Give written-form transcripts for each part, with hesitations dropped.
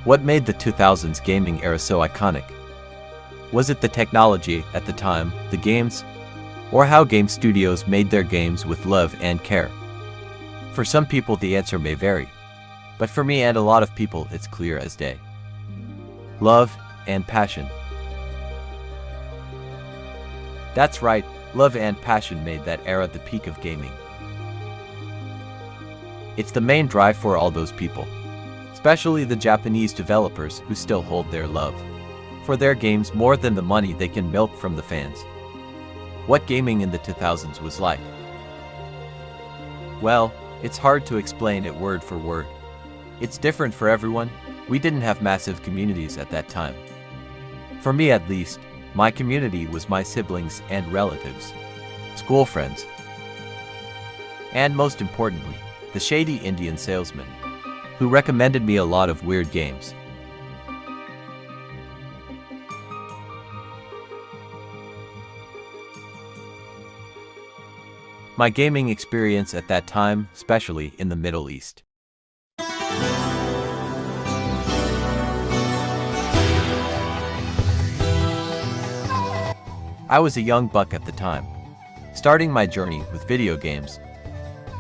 What made the 2000s gaming era so iconic? Was it the technology at the time, the games, or how game studios made their games with love and care? For some people the answer may vary, but for me and a lot of people it's clear as day. Love and passion. That's right, love and passion made that era the peak of gaming. It's the main drive for all those people, especially the Japanese developers who still hold their love for their games more than the money they can milk from the fans. What gaming in the 2000s was like? Well, it's hard to explain it word for word. It's different for everyone. We didn't have massive communities at that time. For me at least, my community was my siblings and relatives, school friends, and most importantly, the shady Indian salesman, who recommended me a lot of weird games. My gaming experience at that time, especially in the Middle East. I was a young buck at the time, starting my journey with video games.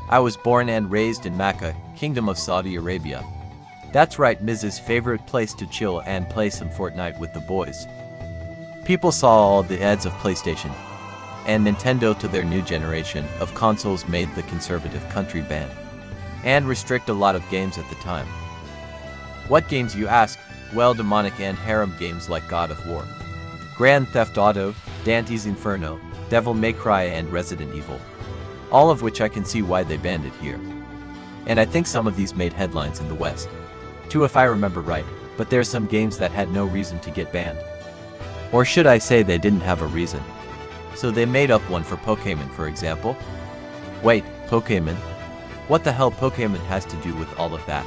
I was born and raised in Mecca, Kingdom of Saudi Arabia. That's right, Mrs.'s favorite place to chill and play some Fortnite with the boys. People saw all the ads of PlayStation and Nintendo to their new generation of consoles made the conservative country ban and restrict a lot of games at the time. What games, you ask? Well, demonic and harem games like God of War, Grand Theft Auto, Dante's Inferno, Devil May Cry and Resident Evil. All of which I can see why they banned it here. And I think some of these made headlines in the West, too if I remember right, but there's some games that had no reason to get banned. Or should I say they didn't have a reason. So they made up one for Pokémon, for example. Wait, Pokémon? What the hell Pokémon has to do with all of that?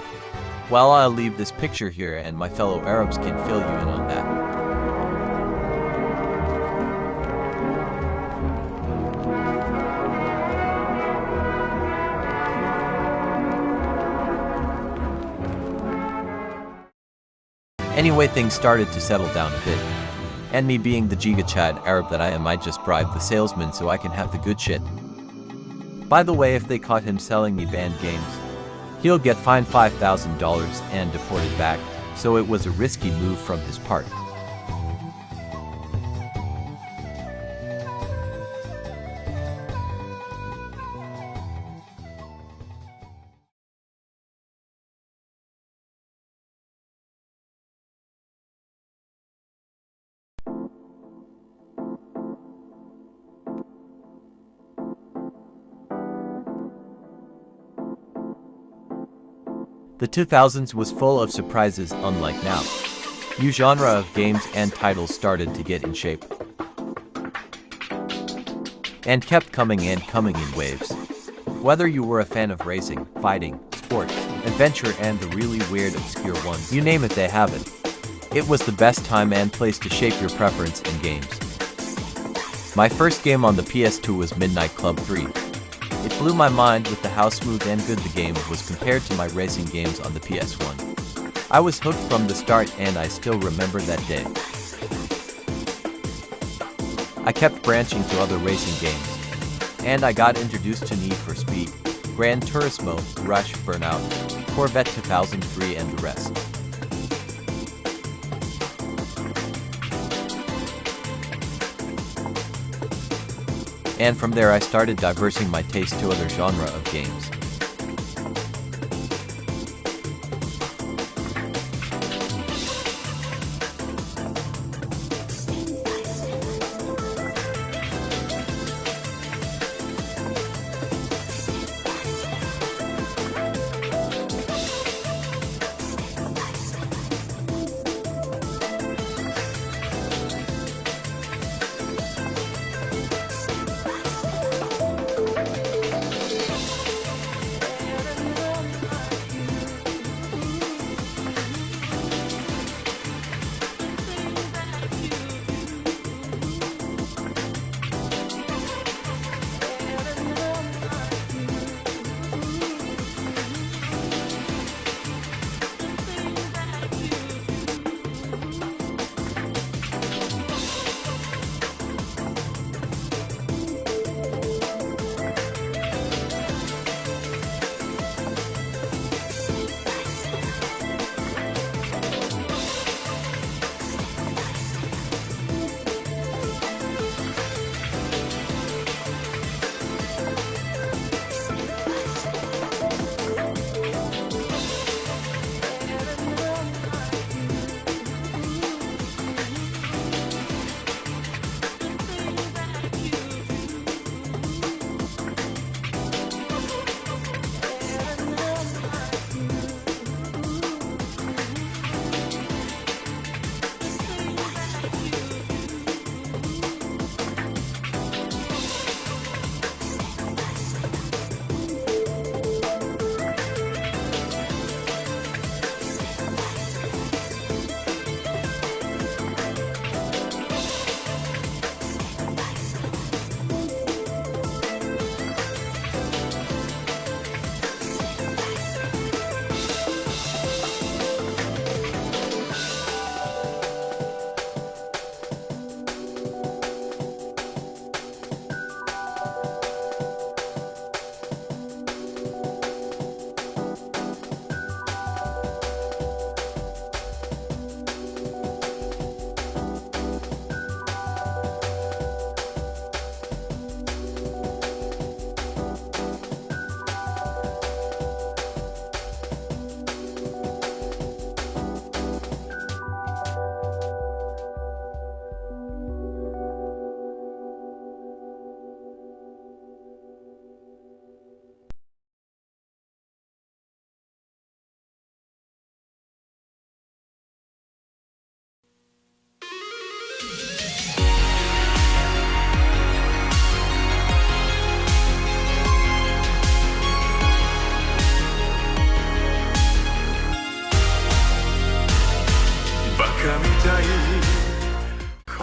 Well, I'll leave this picture here and my fellow Arabs can fill you in on that. Anyway, things started to settle down a bit. And me being the Giga Chad Arab that I am, I just bribed the salesman so I can have the good shit. By the way, if they caught him selling me banned games, he'll get fined $5,000 and deported back, so it was a risky move from his part. The 2000s was full of surprises unlike now. New genre of games and titles started to get in shape. And kept coming in waves. Whether you were a fan of racing, fighting, sport, adventure and the really weird obscure ones, you name it, they have it. It was the best time and place to shape your preference in games. My first game on the PS2 was Midnight Club 3. It blew my mind with how smooth and good the game was compared to my racing games on the PS1. I was hooked from the start and I still remember that day. I kept branching to other racing games, and I got introduced to Need for Speed, Gran Turismo, Rush, Burnout, Corvette 2003 and the rest. And from there I started diversing my taste to other genre of games.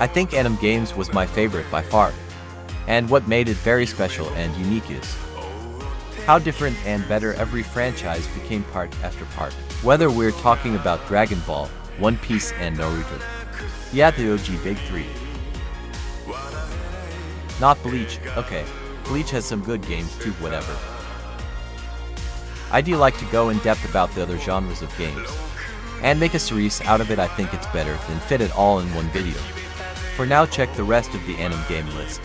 I think Anim Games was my favorite by far. And what made it very special and unique is how different and better every franchise became part after part. Whether we're talking about Dragon Ball, One Piece and Naruto. Yeah, the OG Big Three. Not Bleach, okay. Bleach has some good games too, whatever. I do like to go in depth about the other genres of games. And make a series out of it. I think it's better than fit it all in one video. For now, check the rest of the Anim game list.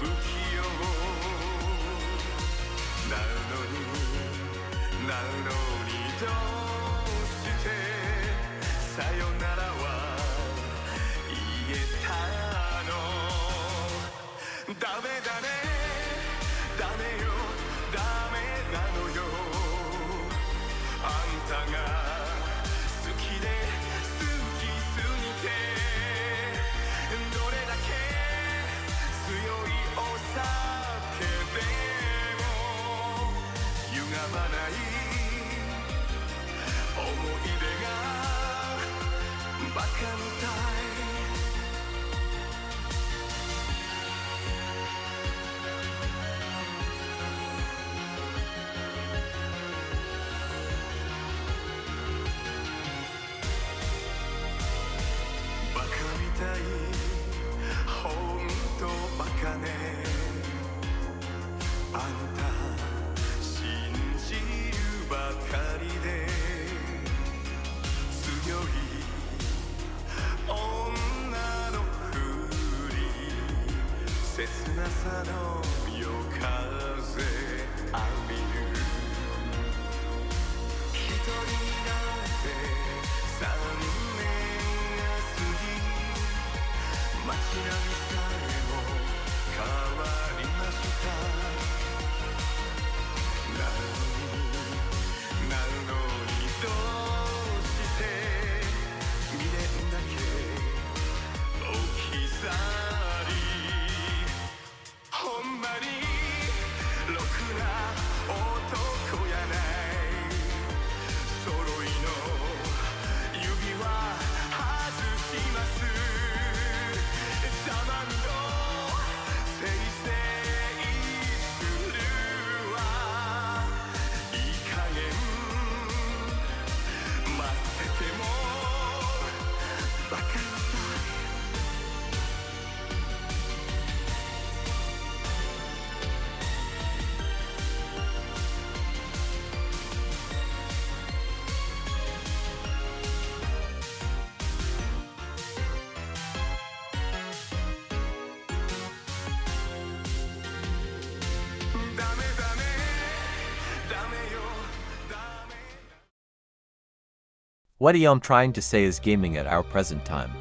What I'm trying to say is gaming at our present time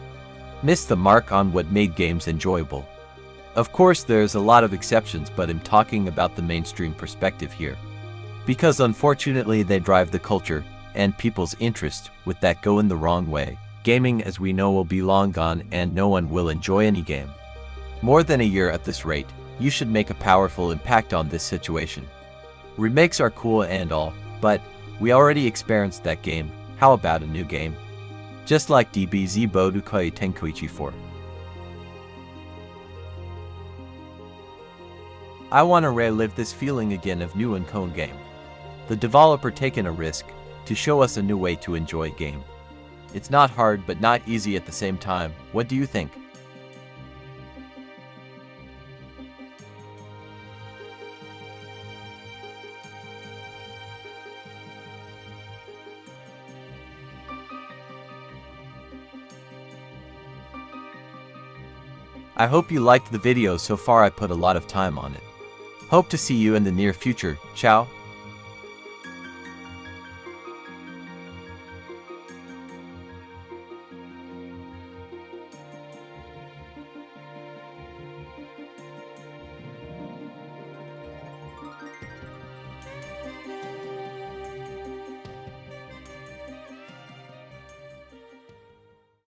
missed the mark on what made games enjoyable. Of course, there's a lot of exceptions, but I'm talking about the mainstream perspective here. Because unfortunately they drive the culture and people's interest with that go in the wrong way. Gaming, as we know, will be long gone and no one will enjoy any game. More than a year at this rate, you should make a powerful impact on this situation. Remakes are cool and all, but we already experienced that game. How about a new game? Just like DBZ Budokai Tenkaichi 4. I want to relive this feeling again of new and cool game. The developer taking a risk to show us a new way to enjoy game. It's not hard but not easy at the same time. What do you think? I hope you liked the video so far. I put a lot of time on it. Hope to see you in the near future. Ciao.